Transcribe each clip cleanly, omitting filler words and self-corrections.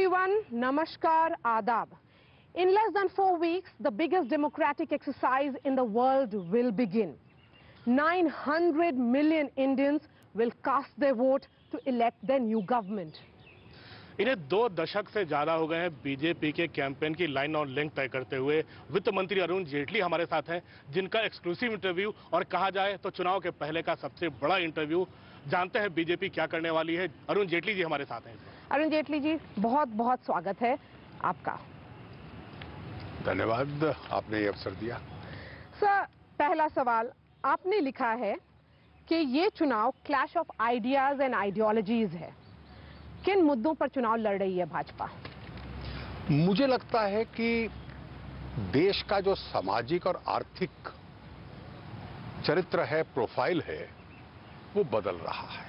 everyone, Namaskar, Adab. In less than 4 weeks, the biggest democratic exercise in the world will begin. 900 million Indians will cast their vote to elect their new government. इन्हें 2 दशक से ज्यादा हो गए हैं BJP के campaign की line और लिंक तय करते हुए। वित्त मंत्री अरुण जेटली हमारे साथ हैं, जिनका एक्सक्लूसिव इंटरव्यू और कहा जाए तो चुनाव के पहले का सबसे बड़ा इंटरव्यू। जानते हैं बीजेपी क्या करने वाली है। अरुण जेटली जी हमारे साथ हैं। अरुण जेटली जी, बहुत बहुत स्वागत है आपका। धन्यवाद, आपने ये अवसर दिया। सर, पहला सवाल, आपने लिखा है कि ये चुनाव clash of ideas and ideologies है। किन मुद्दों पर चुनाव लड़ रही है भाजपा? मुझे लगता है कि देश का जो सामाजिक और आर्थिक चरित्र है, प्रोफाइल है, वो बदल रहा है।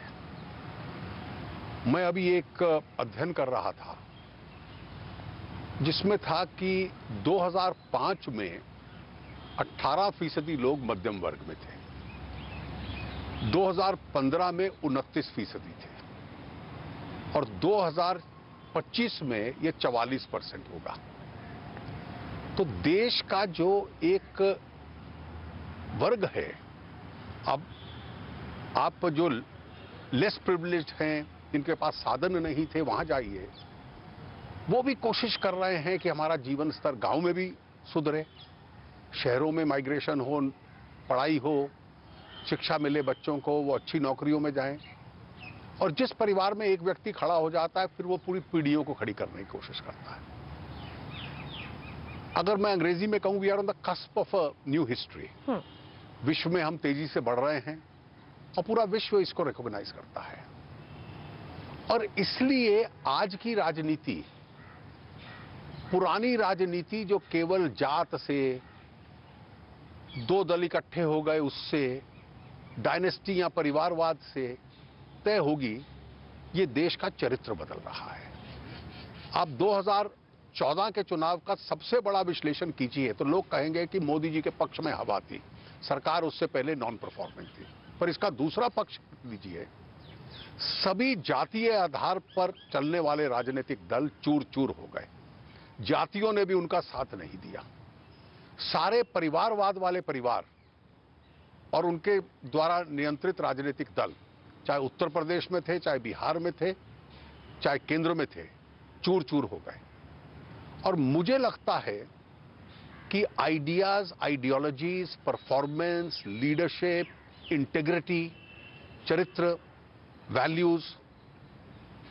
मैं अभी एक अध्ययन कर रहा था जिसमें था कि 2005 में 18% लोग मध्यम वर्ग में थे, 2015 में 29% थे और 2025 में ये 44% होगा। तो देश का जो एक वर्ग है, अब आप जो लेस प्रिविलेज्ड हैं, जिनके पास साधन नहीं थे, वहां जाइए, वो भी कोशिश कर रहे हैं कि हमारा जीवन स्तर गांव में भी सुधरे, शहरों में माइग्रेशन हो, पढ़ाई हो, शिक्षा मिले बच्चों को, वो अच्छी नौकरियों में जाएं। और जिस परिवार में एक व्यक्ति खड़ा हो जाता है, फिर वो पूरी पीढ़ियों को खड़ी करने की कोशिश करता है। अगर मैं अंग्रेजी में कहूं, we are on the cusp of a new history. विश्व में हम तेजी से बढ़ रहे हैं और पूरा विश्व इसको रिकॉग्नाइज करता है। और इसलिए आज की राजनीति, पुरानी राजनीति जो केवल जात से, 2 दल इकट्ठे हो गए उससे, डायनेस्टी या परिवारवाद से तय होगी, ये देश का चरित्र बदल रहा है। आप 2014 के चुनाव का सबसे बड़ा विश्लेषण कीजिए तो लोग कहेंगे कि मोदी जी के पक्ष में हवा थी, सरकार उससे पहले नॉन परफॉर्मिंग थी। पर इसका दूसरा पक्ष लीजिए, सभी जातीय आधार पर चलने वाले राजनीतिक दल चूर चूर हो गए, जातियों ने भी उनका साथ नहीं दिया। सारे परिवारवाद वाले परिवार और उनके द्वारा नियंत्रित राजनीतिक दल, चाहे उत्तर प्रदेश में थे, चाहे बिहार में थे, चाहे केंद्र में थे, चूर चूर हो गए। और मुझे लगता है कि ideas, ideologies, performance, leadership, integrity, चरित्र, वैल्यूज,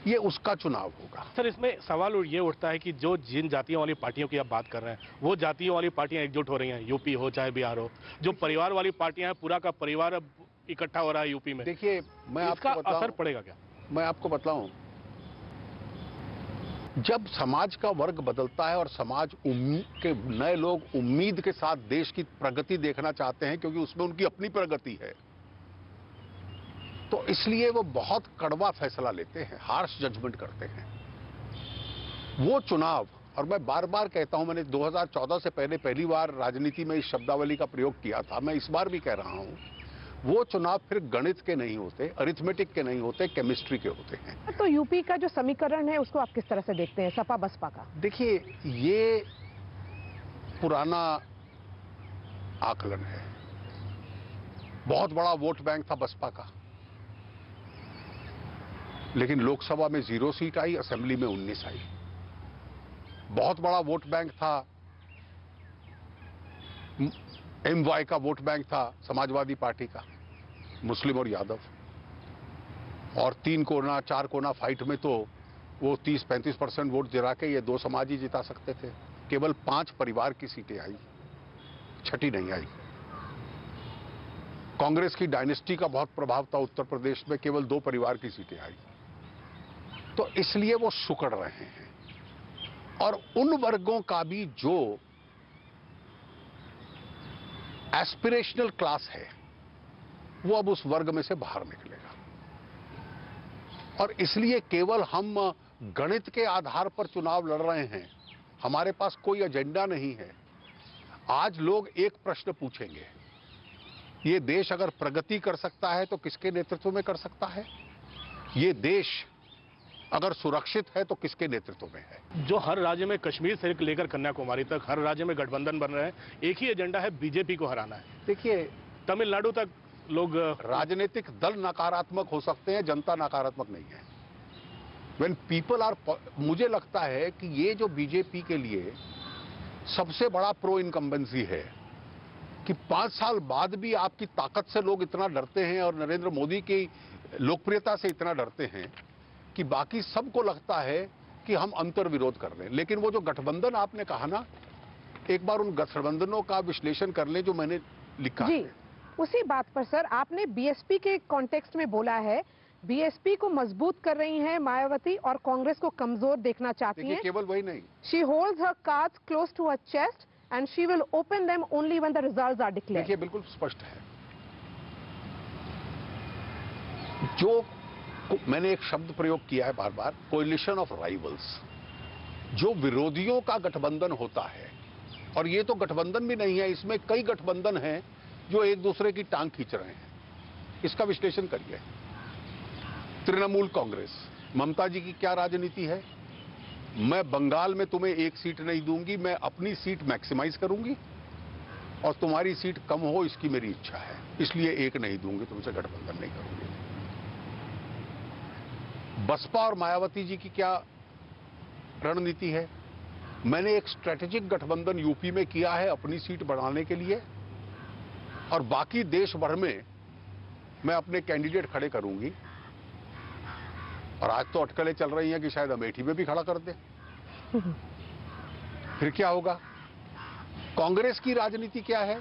ये उसका चुनाव होगा। सर, इसमें सवाल ये उठता है कि जो जिन जातियों वाली पार्टियों की आप बात कर रहे हैं, वो जातियों वाली पार्टियां एकजुट हो रही हैं, यूपी हो चाहे बिहार हो। जो परिवार वाली पार्टियां हैं, पूरा का परिवार अब इकट्ठा हो रहा है यूपी में। देखिए, मैं आपको बताऊं, असर पड़ेगा क्या? मैं आपको बताऊं, जब समाज का वर्ग बदलता है और समाज के नए लोग उम्मीद के साथ देश की प्रगति देखना चाहते हैं, क्योंकि उसमें उनकी अपनी प्रगति है, तो इसलिए वो बहुत कड़वा फैसला लेते हैं, हार्श जजमेंट करते हैं। वो चुनाव, और मैं बार बार कहता हूं, मैंने 2014 से पहले पहली बार राजनीति में इस शब्दावली का प्रयोग किया था, मैं इस बार भी कह रहा हूं, वो चुनाव फिर गणित के नहीं होते, अरिथमेटिक के नहीं होते, केमिस्ट्री के होते हैं। तो यूपी का जो समीकरण है, उसको आप किस तरह से देखते हैं, सपा बसपा का? देखिए, ये पुराना आकलन है। बहुत बड़ा वोट बैंक था बसपा का, लेकिन लोकसभा में 0 सीट आई, असेंबली में 19 आई। बहुत बड़ा वोट बैंक था, MY का वोट बैंक था समाजवादी पार्टी का, मुस्लिम और यादव, और 3 कोना 4 कोना फाइट में तो वो 30-35% वोट गिरा के ये 2 समाज ही जिता सकते थे। केवल 5 परिवार की सीटें आई, 6ठी नहीं आई। कांग्रेस की डायनेस्टी का बहुत प्रभाव था उत्तर प्रदेश में, केवल 2 परिवार की सीटें आई। तो इसलिए वो सुकड़ रहे हैं। और उन वर्गों का भी जो एस्पिरेशनल क्लास है, वो अब उस वर्ग में से बाहर निकलेगा। और इसलिए केवल हम गणित के आधार पर चुनाव लड़ रहे हैं, हमारे पास कोई एजेंडा नहीं है। आज लोग एक प्रश्न पूछेंगे, ये देश अगर प्रगति कर सकता है तो किसके नेतृत्व में कर सकता है? ये देश अगर सुरक्षित है तो किसके नेतृत्व में है। जो हर राज्य में कश्मीर से लेकर कन्याकुमारी तक हर राज्य में गठबंधन बन रहे हैं, एक ही एजेंडा है, बीजेपी को हराना है। देखिए, तमिलनाडु तक लोग राजनीतिक दल नकारात्मक हो सकते हैं, जनता नकारात्मक नहीं है। When people are, मुझे लगता है कि ये जो बीजेपी के लिए सबसे बड़ा प्रो इनकम्बेंसी है कि 5 साल बाद भी आपकी ताकत से लोग इतना डरते हैं और नरेंद्र मोदी की लोकप्रियता से इतना डरते हैं कि बाकी सबको लगता है कि हम अंतर्विरोध कर रहे हैं। लेकिन वो जो गठबंधन आपने कहा ना, एक बार उन गठबंधनों का विश्लेषण कर लें जो मैंने लिखा जी, है। उसी बात पर सर, आपने बीएसपी के कॉन्टेक्स्ट में बोला है, बीएसपी को मजबूत कर रही हैं मायावती और कांग्रेस को कमजोर देखना चाहती हैं। केवल वही नहीं, she holds her cards close to her chest and she will open them only when the results are declared. देखिए, बिल्कुल स्पष्ट है। जो मैंने एक शब्द प्रयोग किया है बार बार, कोलिशन ऑफ राइवल्स, जो विरोधियों का गठबंधन होता है, और ये तो गठबंधन भी नहीं है, इसमें कई गठबंधन हैं जो एक दूसरे की टांग खींच रहे हैं। इसका विश्लेषण करिए। तृणमूल कांग्रेस, ममता जी की क्या राजनीति है? मैं बंगाल में तुम्हें एक सीट नहीं दूंगी, मैं अपनी सीट मैक्सिमाइज करूंगी और तुम्हारी सीट कम हो इसकी मेरी इच्छा है, इसलिए एक नहीं दूंगी, तुमसे गठबंधन नहीं करूंगी। बसपा और मायावती जी की क्या रणनीति है? मैंने एक स्ट्रेटेजिक गठबंधन यूपी में किया है अपनी सीट बढ़ाने के लिए, और बाकी देश भर में मैं अपने कैंडिडेट खड़े करूंगी। और आज तो अटकलें चल रही हैं कि शायद अमेठी में भी खड़ा कर दे। फिर क्या होगा? कांग्रेस की राजनीति क्या है?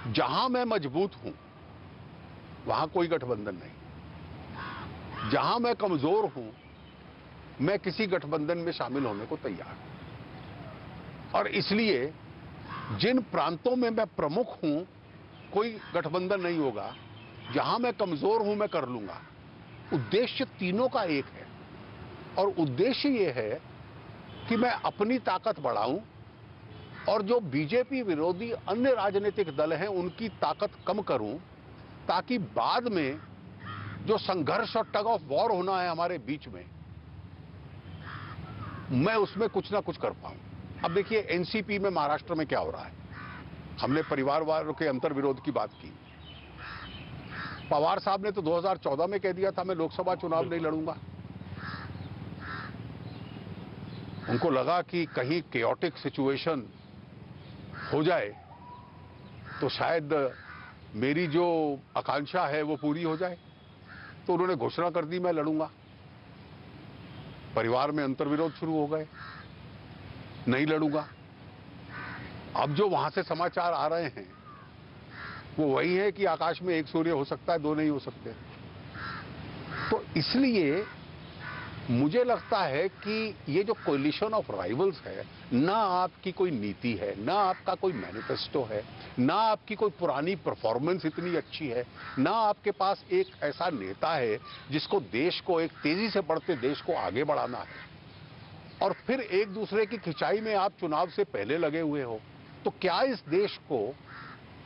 जहां मैं मजबूत हूं वहां कोई गठबंधन नहीं, जहां मैं कमजोर हूं मैं किसी गठबंधन में शामिल होने को तैयार हूं। और इसलिए जिन प्रांतों में मैं प्रमुख हूं कोई गठबंधन नहीं होगा, जहां मैं कमजोर हूं मैं कर लूंगा। उद्देश्य तीनों का एक है, और उद्देश्य ये है कि मैं अपनी ताकत बढ़ाऊं और जो बीजेपी विरोधी अन्य राजनीतिक दल हैं उनकी ताकत कम करूं, ताकि बाद में जो संघर्ष और टग ऑफ वॉर होना है हमारे बीच में, मैं उसमें कुछ ना कुछ कर पाऊं। अब देखिए, एनसीपी में महाराष्ट्र में क्या हो रहा है। हमने परिवारवाद के अंतर्विरोध की बात की। पवार साहब ने तो 2014 में कह दिया था मैं लोकसभा चुनाव नहीं लड़ूंगा। उनको लगा कि कहीं केओटिक सिचुएशन हो जाए तो शायद मेरी जो आकांक्षा है वो पूरी हो जाए, तो उन्होंने घोषणा कर दी मैं लड़ूंगा। परिवार में अंतर्विरोध शुरू हो गए, नहीं लड़ूंगा। अब जो वहां से समाचार आ रहे हैं वो वही है कि आकाश में एक सूर्य हो सकता है, दो नहीं हो सकते। तो इसलिए मुझे लगता है कि ये जो कोलिशन ऑफ राइवल्स है, ना आपकी कोई नीति है, ना आपका कोई मैनिफेस्टो है, ना आपकी कोई पुरानी परफॉर्मेंस इतनी अच्छी है, ना आपके पास एक ऐसा नेता है जिसको देश को, एक तेजी से बढ़ते देश को आगे बढ़ाना है, और फिर एक दूसरे की खिंचाई में आप चुनाव से पहले लगे हुए हो। तो क्या इस देश को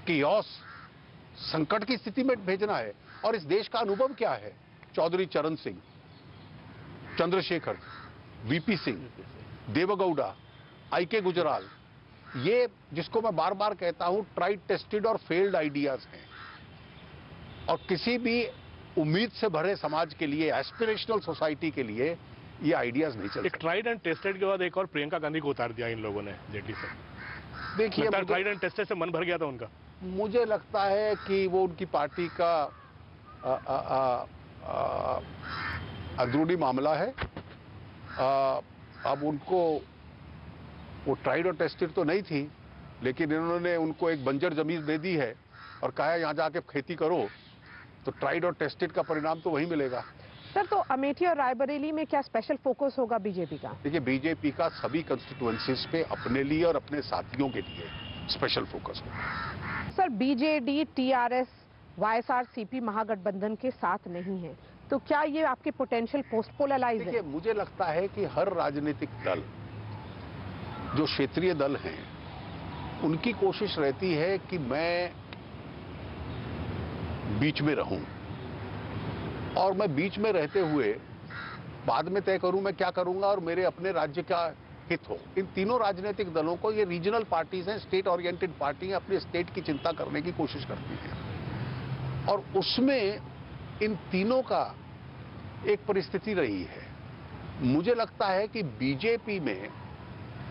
कियोस, संकट की स्थिति में भेजना है? और इस देश का अनुभव क्या है? चौधरी चरण सिंह, चंद्रशेखर, वीपी सिंह, देवगौड़ा, आईके गुजराल, ये जिसको मैं बार बार कहता हूं ट्राइड टेस्टेड और फेल्ड आइडियाज हैं, और किसी भी उम्मीद से भरे समाज के लिए, एस्पिरेशनल सोसाइटी के लिए ये आइडियाज नहीं चलते। एक ट्राइड एंड टेस्टेड के बाद एक और प्रियंका गांधी को उतार दिया इन लोगों ने जेटली से। देखिए, ट्राइड एंड टेस्टेड से मन भर गया था उनका। मुझे लगता है कि वो उनकी पार्टी का अंदरूनी मामला है। अब उनको वो ट्राइड और टेस्टेड तो नहीं थी, लेकिन इन्होंने उनको एक बंजर जमीन दे दी है और कहा है यहाँ जाके खेती करो, तो ट्राइड और टेस्टेड का परिणाम तो वही मिलेगा। सर, तो अमेठी और रायबरेली में क्या स्पेशल फोकस होगा बीजेपी का? देखिए, बीजेपी का सभी कंस्टिट्यूएंसीज पे अपने लिए और अपने साथियों के लिए स्पेशल फोकस होगा। सर, बीजेडी, टीआरएस, वाईएसआर-सीपी महागठबंधन के साथ नहीं है, तो क्या ये आपके पोटेंशियल पोस्टपोलराइज है? देखिए, मुझे लगता है कि हर राजनीतिक दल, जो क्षेत्रीय दल हैं, उनकी कोशिश रहती है कि मैं बीच में रहूं, और मैं बीच में रहते हुए बाद में तय करूं मैं क्या करूंगा और मेरे अपने राज्य का हित हो। इन तीनों राजनीतिक दलों को, ये रीजनल पार्टीज हैं, स्टेट ओरिएंटेड पार्टी हैं, अपने स्टेट की चिंता करने की कोशिश करती हैं और उसमें इन तीनों का एक परिस्थिति रही है। मुझे लगता है कि बीजेपी में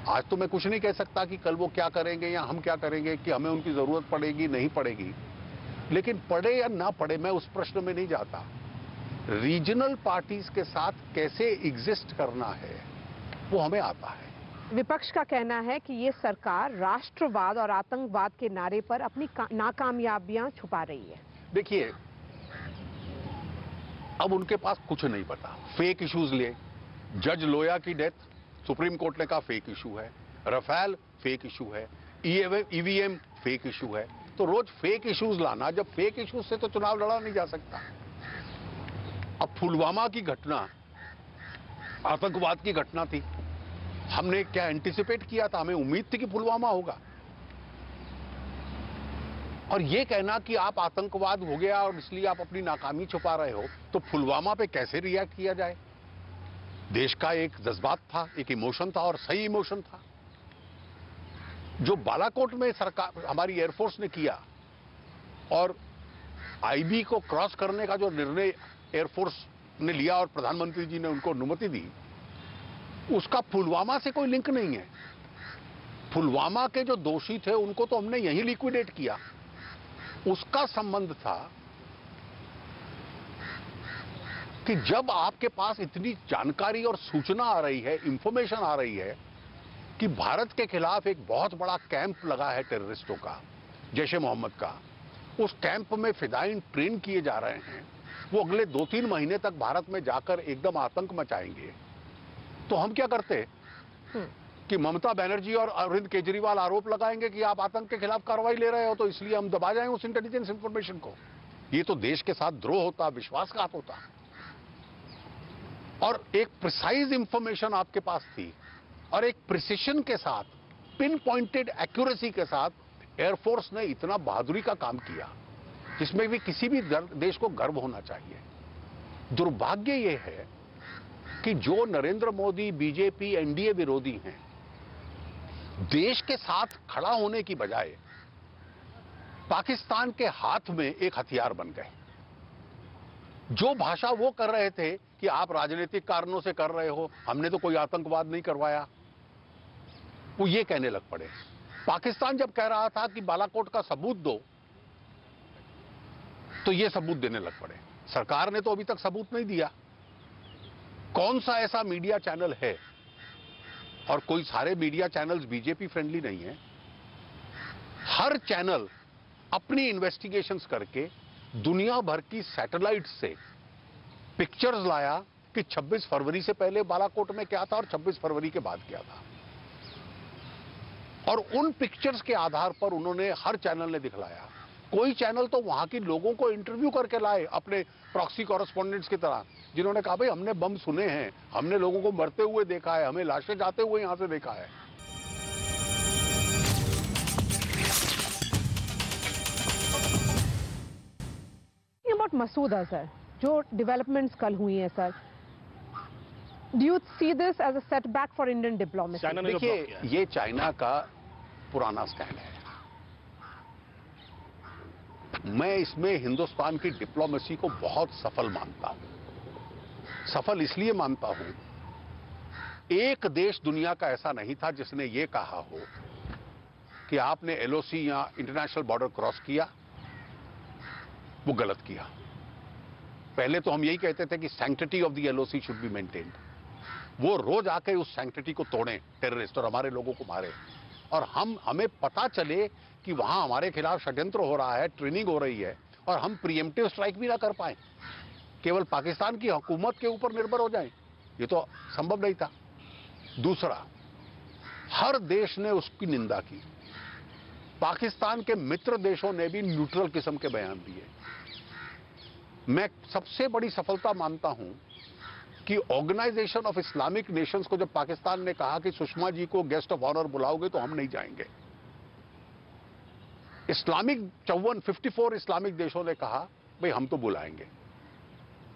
आज तो मैं कुछ नहीं कह सकता कि कल वो क्या करेंगे या हम क्या करेंगे, कि हमें उनकी जरूरत पड़ेगी नहीं पड़ेगी, लेकिन पड़े या ना पड़े मैं उस प्रश्न में नहीं जाता। रीजनल पार्टीज के साथ कैसे एग्जिस्ट करना है वो हमें आता है। विपक्ष का कहना है कि ये सरकार राष्ट्रवाद और आतंकवाद के नारे पर अपनी नाकामयाबियां छुपा रही है। देखिए, अब उनके पास कुछ नहीं पता। फेक इश्यूज ले, जज लोया की डेथ सुप्रीम कोर्ट ने कहा फेक इशू है, रफेल फेक इशू है, ईवीएम फेक इशू है। तो रोज फेक इश्यूज लाना, जब फेक इश्यूज से तो चुनाव लड़ा नहीं जा सकता। अब पुलवामा की घटना आतंकवाद की घटना थी, हमने क्या एंटिसिपेट किया था? हमें उम्मीद थी कि पुलवामा होगा। और ये कहना कि आप आतंकवाद हो गया और इसलिए आप अपनी नाकामी छुपा रहे हो, तो पुलवामा पे कैसे रिएक्ट किया जाए? देश का एक जज्बात था, एक इमोशन था और सही इमोशन था। जो बालाकोट में सरकार हमारी एयरफोर्स ने किया और आईबी को क्रॉस करने का जो निर्णय एयरफोर्स ने लिया और प्रधानमंत्री जी ने उनको अनुमति दी, उसका पुलवामा से कोई लिंक नहीं है। पुलवामा के जो दोषी थे उनको तो हमने यहीं लिक्विडेट किया, उसका संबंध था कि जब आपके पास इतनी जानकारी और सूचना आ रही है, इंफॉर्मेशन आ रही है कि भारत के खिलाफ एक बहुत बड़ा कैंप लगा है टेररिस्टों का, जैश ए मोहम्मद का, उस कैंप में फिदाइन ट्रेन किए जा रहे हैं, वो अगले 2-3 महीने तक भारत में जाकर एकदम आतंक मचाएंगे, तो हम क्या करते कि ममता बनर्जी और अरविंद केजरीवाल आरोप लगाएंगे कि आप आतंक के खिलाफ कार्रवाई ले रहे हो, तो इसलिए हम दबा जाएं उस इंटेलिजेंस इंफॉर्मेशन को। ये तो देश के साथ द्रोह होता, विश्वासघात होता। और एक प्रिसाइज इंफॉर्मेशन आपके पास थी और एक प्रिसिशन के साथ, पिन पॉइंटेड एक्यूरेसी के साथ एयरफोर्स ने इतना बहादुरी का काम किया, जिसमें भी किसी भी देश को गर्व होना चाहिए। दुर्भाग्य ये है कि जो नरेंद्र मोदी, बीजेपी, एनडीए विरोधी हैं, देश के साथ खड़ा होने की बजाय पाकिस्तान के हाथ में एक हथियार बन गए। जो भाषा वो कर रहे थे कि आप राजनीतिक कारणों से कर रहे हो, हमने तो कोई आतंकवाद नहीं करवाया, वो ये कहने लग पड़े। पाकिस्तान जब कह रहा था कि बालाकोट का सबूत दो, तो ये सबूत देने लग पड़े। सरकार ने तो अभी तक सबूत नहीं दिया। कौन सा ऐसा मीडिया चैनल है, और कोई सारे मीडिया चैनल्स बीजेपी फ्रेंडली नहीं है, हर चैनल अपनी इन्वेस्टिगेशंस करके दुनिया भर की सैटेलाइट से पिक्चर्स लाया कि 26 फरवरी से पहले बालाकोट में क्या था और 26 फरवरी के बाद क्या था, और उन पिक्चर्स के आधार पर उन्होंने, हर चैनल ने दिखलाया। कोई चैनल तो वहां के लोगों को इंटरव्यू करके लाए अपने प्रॉक्सी कॉरेस्पॉन्डेंट्स की तरह, जिन्होंने कहा भाई हमने बम सुने हैं, हमने लोगों को मरते हुए देखा है, हमें लाशें जाते हुए यहां से देखा है। अबाउट मसूद अजहर, जो डेवलपमेंट्स कल हुई हैं sir, do you see this as a setback for Indian diplomacy? देखिए, ये चाइना का पुराना स्टैंड है। मैं इसमें हिंदुस्तान की डिप्लोमेसी को बहुत सफल मानता हूं। सफल इसलिए मानता हूं, एक देश दुनिया का ऐसा नहीं था जिसने ये कहा हो कि आपने एलओसी या इंटरनेशनल बॉर्डर क्रॉस किया, वो गलत किया। पहले तो हम यही कहते थे कि sanctity of the LOC should be maintained. वो रोज आके उस सैंक्टिटी को तोड़ें टेररिस्ट और हमारे लोगों को मारे, और हमें पता चले कि वहां हमारे खिलाफ षड्यंत्र हो रहा है, ट्रेनिंग हो रही है, और हम प्रीएम्प्टिव स्ट्राइक भी ना कर पाए, केवल पाकिस्तान की हुकूमत के ऊपर निर्भर हो जाएं, ये तो संभव नहीं था। दूसरा, हर देश ने उसकी निंदा की। पाकिस्तान के मित्र देशों ने भी न्यूट्रल किस्म के बयान दिए। मैं सबसे बड़ी सफलता मानता हूं कि ऑर्गेनाइजेशन ऑफ इस्लामिक नेशंस को जब पाकिस्तान ने कहा कि सुषमा जी को गेस्ट ऑफ ऑनर बुलाओगे तो हम नहीं जाएंगे, इस्लामिक 54 इस्लामिक देशों ने कहा भाई हम तो बुलाएंगे,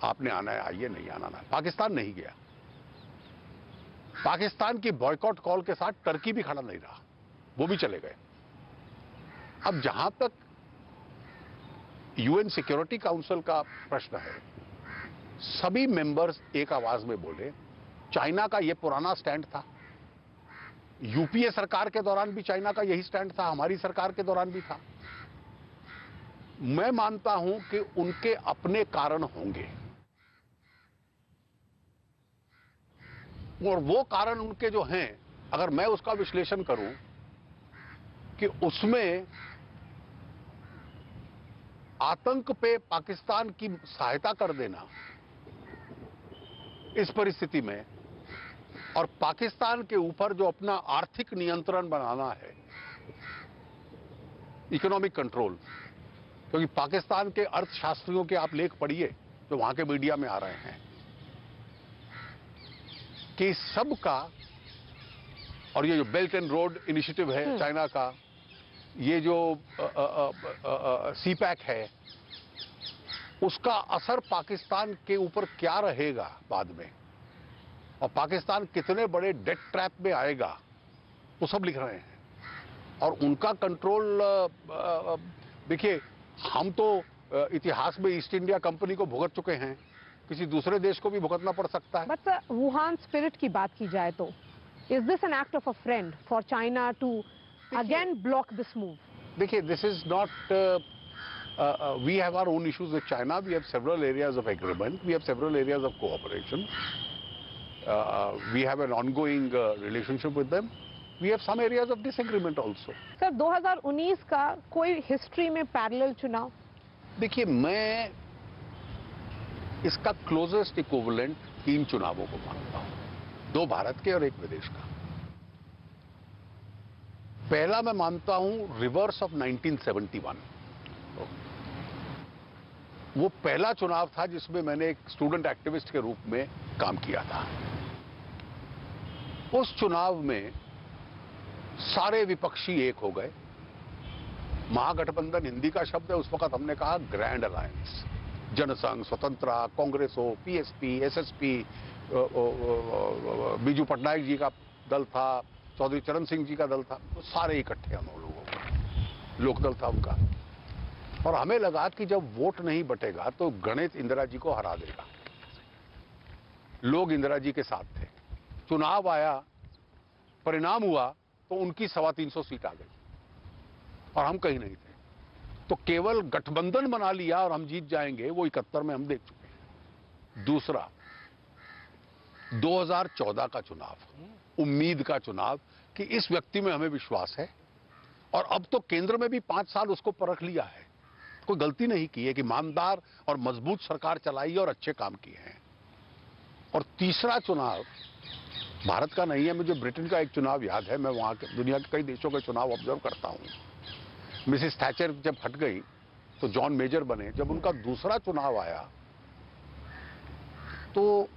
आपने आना है आइए, नहीं आना ना। पाकिस्तान नहीं गया। पाकिस्तान की बॉयकॉट कॉल के साथ टर्की भी खड़ा नहीं रहा, वो भी चले गए। अब जहां तक यूएन सिक्योरिटी काउंसिल का प्रश्न है, सभी मेंबर्स एक आवाज में बोले, चाइना का यह पुराना स्टैंड था, यूपीए सरकार के दौरान भी चाइना का यही स्टैंड था, हमारी सरकार के दौरान भी था। मैं मानता हूं कि उनके अपने कारण होंगे और वो कारण उनके जो हैं, अगर मैं उसका विश्लेषण करूं कि उसमें आतंक पे पाकिस्तान की सहायता कर देना इस परिस्थिति में, और पाकिस्तान के ऊपर जो अपना आर्थिक नियंत्रण बनाना है, इकोनॉमिक कंट्रोल, क्योंकि पाकिस्तान के अर्थशास्त्रियों के आप लेख पढ़िए जो वहां के मीडिया में आ रहे हैं कि सब का, और ये जो बेल्ट एंड रोड इनिशिएटिव है चाइना का, ये जो सीपैक है, उसका असर पाकिस्तान के ऊपर क्या रहेगा बाद में, और पाकिस्तान कितने बड़े डेट ट्रैप में आएगा, वो सब लिख रहे हैं। और उनका कंट्रोल, देखिए हम तो इतिहास में ईस्ट इंडिया कंपनी को भुगत चुके हैं, किसी दूसरे देश को भी भुगतना पड़ सकता है। बट वुहान स्पिरिट की बात की जाए तो is this an act of a friend for China to again block this move? देखिए, this is not, we have our own issues with China. We have several areas of agreement. We have several areas of cooperation. We have an ongoing relationship with them. We have some areas of disagreement also. Sir 2019 का कोई history में parallel चुनाव? देखिए, मैं इसका closest equivalent 3 चुनावों को मानता हूं, 2 भारत के और 1 विदेश का। पहला मैं मानता हूं रिवर्स ऑफ 1971। वो पहला चुनाव था जिसमें मैंने एक स्टूडेंट एक्टिविस्ट के रूप में काम किया था। उस चुनाव में सारे विपक्षी एक हो गए। महागठबंधन हिंदी का शब्द है, उस वक्त हमने कहा ग्रैंड अलायंस, जनसंघ, स्वतंत्रा, कांग्रेस हो, पीएसपी, एसएसपी, बीजू पटनायक जी का दल था, चौधरी चरण सिंह जी का दल था, तो सारे इकट्ठे हम लोगों को, लोकदल था उनका। और हमें लगा कि जब वोट नहीं बटेगा तो गणित इंदिरा जी को हरा देगा। लोग इंदिरा जी के साथ थे। चुनाव आया, परिणाम हुआ तो उनकी 325 सीट आ गई और हम कहीं नहीं थे। तो केवल गठबंधन बना लिया और हम जीत जाएंगे, वो 71 में हम देख चुके हैं। दूसरा, 2014 का चुनाव, उम्मीद का चुनाव कि इस व्यक्ति में हमें विश्वास है, और अब तो केंद्र में भी 5 साल उसको परख लिया है, कोई गलती नहीं की है, कि ईमानदार और मजबूत सरकार चलाई है और अच्छे काम किए हैं। और तीसरा चुनाव भारत का नहीं है, मुझे ब्रिटेन का एक चुनाव याद है, मैं वहां के दुनिया के कई देशों के चुनाव ऑब्जर्व करता हूं। मिसिस थैचर जब हट गई तो जॉन मेजर बने। जब उनका दूसरा चुनाव आया तो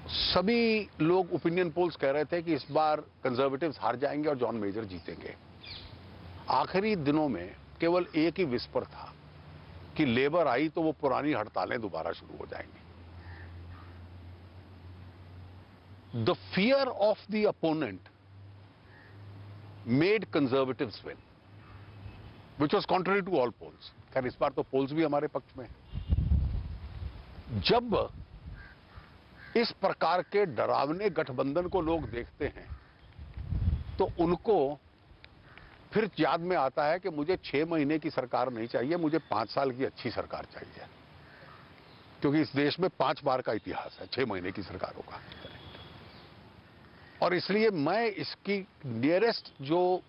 सभी लोग, ओपिनियन पोल्स कह रहे थे कि इस बार कंजर्वेटिव्स हार जाएंगे और जॉन मेजर जीतेंगे। आखिरी दिनों में केवल एक ही विस्पर था कि लेबर आई तो वो पुरानी हड़तालें दोबारा शुरू हो जाएंगी। The fear of the opponent made conservatives win, which was contrary to all polls. खैर, इस बार तो पोल्स भी हमारे पक्ष में है। जब इस प्रकार के डरावने गठबंधन को लोग देखते हैं तो उनको फिर याद में आता है कि मुझे 6 महीने की सरकार नहीं चाहिए, मुझे 5 साल की अच्छी सरकार चाहिए, क्योंकि इस देश में 5 बार का इतिहास है 6 महीने की सरकारों का। और इसलिए मैं इसकी नियरेस्ट जो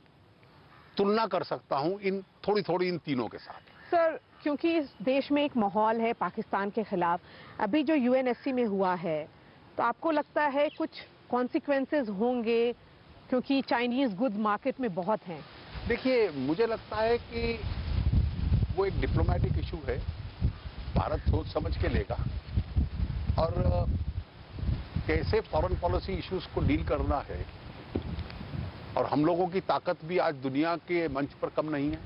तुलना कर सकता हूं इन थोड़ी इन तीनों के साथ। सर, क्योंकि इस देश में एक माहौल है पाकिस्तान के खिलाफ, अभी जो यूएनएससी में हुआ है, तो आपको लगता है कुछ कॉन्सिक्वेंसेस होंगे, क्योंकि चाइनीज गुड्स मार्केट में बहुत हैं? देखिए, मुझे लगता है कि वो एक डिप्लोमेटिक इशू है, भारत सोच समझ के लेगा, और कैसे फॉरेन पॉलिसी इश्यूज को डील करना है, और हम लोगों की ताकत भी आज दुनिया के मंच पर कम नहीं है,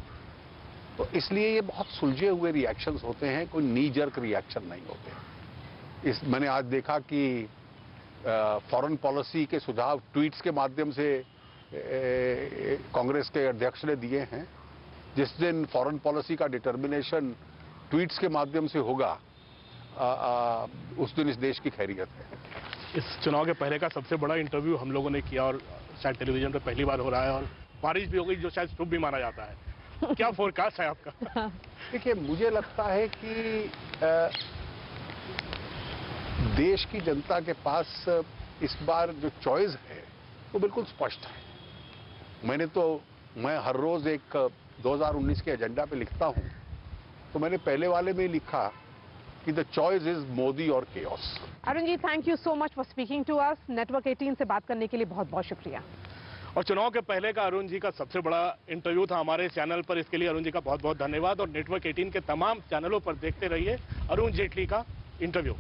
तो इसलिए ये बहुत सुलझे हुए रिएक्शंस होते हैं, कोई नी जर्क रिएक्शन नहीं होते। मैंने आज देखा कि फॉरेन पॉलिसी के सुझाव ट्वीट्स के माध्यम से कांग्रेस के अध्यक्ष ने दिए हैं। जिस दिन फॉरेन पॉलिसी का डिटर्मिनेशन ट्वीट्स के माध्यम से होगा, उस दिन इस देश की खैरियत है। इस चुनाव के पहले का सबसे बड़ा इंटरव्यू हम लोगों ने किया और शायद टेलीविजन पे पहली बार हो रहा है और बारिश भी हो गई जो शायद शुभ भी माना जाता है। क्या फोरकास्ट है आपका? देखिए, मुझे लगता है कि देश की जनता के पास इस बार जो चॉइस है वो बिल्कुल स्पष्ट है। मैं हर रोज एक 2019 के एजेंडा पे लिखता हूं, तो मैंने पहले वाले में लिखा कि द चॉइस इज मोदी और chaos. Arun ji, thank you so much for speaking to us. Network 18 से बात करने के लिए बहुत बहुत शुक्रिया। और चुनाव के पहले का अरुण जी का सबसे बड़ा इंटरव्यू था हमारे चैनल पर। इसके लिए अरुण जी का बहुत बहुत धन्यवाद और नेटवर्क 18 के तमाम चैनलों पर देखते रहिए अरुण जेटली का इंटरव्यू।